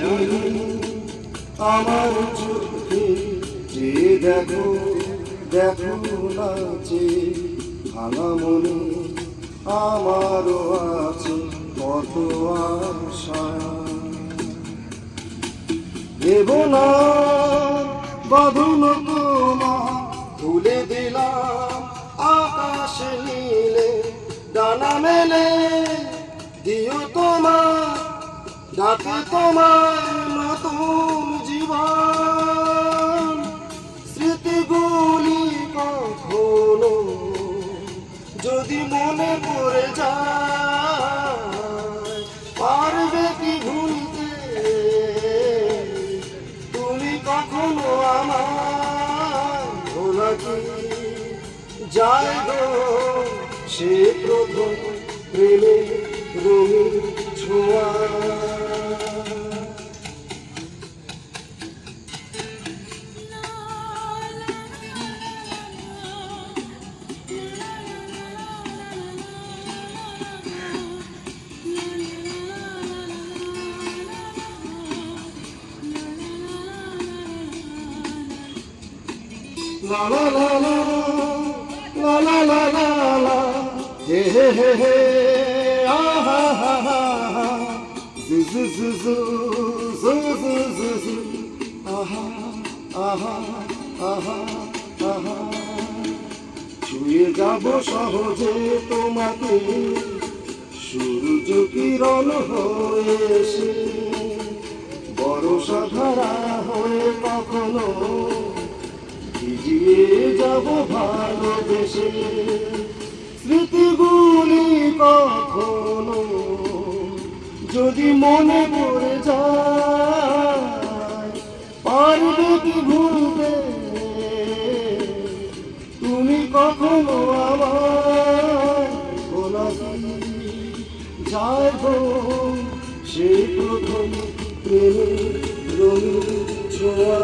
মায়াবিনী আমার চোখে যে দেখো দেখো নাচে ভাঙা মনে আমারও আছে কত আশা দেব না বাঁধন তোমার তুলে দিলাম আকাশে নীলে ডানা মেলে দিও তোমার ডাকে তোমার নতুন জীবন স্মৃতিগুলি কখনো যদি মনে পড়ে যায় পারবে কি ভুলতে তুমি কখনো আমার ভোলা কি যায় গো সে প্রথম প্রেমে রঙিন ছোঁয়া la la la la la la la la la he he he he ah ha ha ha zu zu zu zu zu zu zu zu aha aha aha aha ছুঁয়ে যাব সহজে তোমাকে সূর্য কিরণ হয়ে এসে বর্ষা ধারা হয়ে কখনো ভিজিয়ে যাব ভালোবেসে স্মৃতিগুলি কখনো যদি মনে পড়ে যায় পারবে কি ভুলতে তুমি কখনো আমার ভোলা যায় গো সেই প্রথম প্রেমের রঙিন ছোঁয়া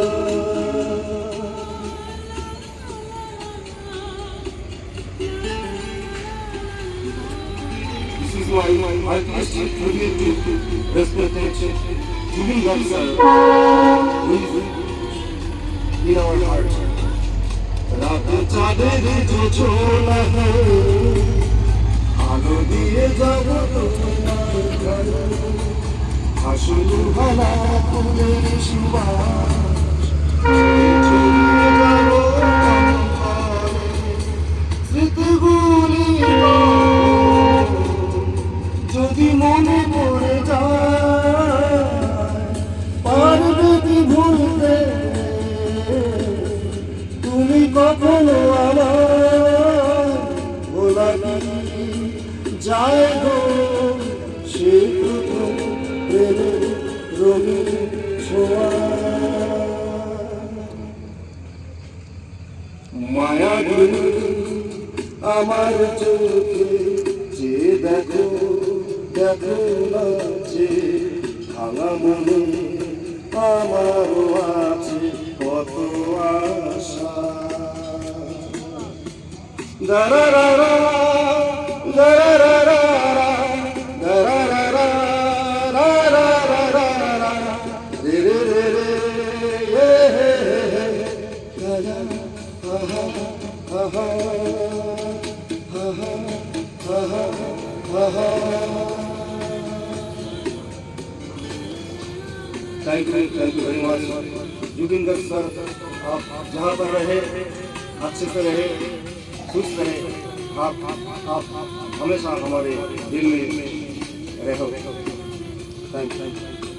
My artist tribute to respect Jubilee Garg sir in our heart. রাত চাঁদের জোছনা আলো দিয়ে যাব তোমার ঘরে হাসুলু হালা ফুলের সুবাস ছড়িয়ে যাব স্মৃতিগুলি যদি মনে পড়ে যায় পারবে কি ভুলতে তুমি কখনো আমার ভোলা যায় গো সে প্রথম প্রেমের রঙিন ছোঁয়া মায়াবিনী আমার চোখে যে দেখো দেখো নাচে ভাঙা মনে আমারও আছে কত আশা দারারা দারারা দারারা দারারা রে রে রে রে হে হে দারা আহা আহা আহা आहा thank you very much Zubeen Garg sir आप जहाँ पर रहे अच्छे से रहे खुश रहे आप हमेशा हमारे दिल में रहो थैंक यू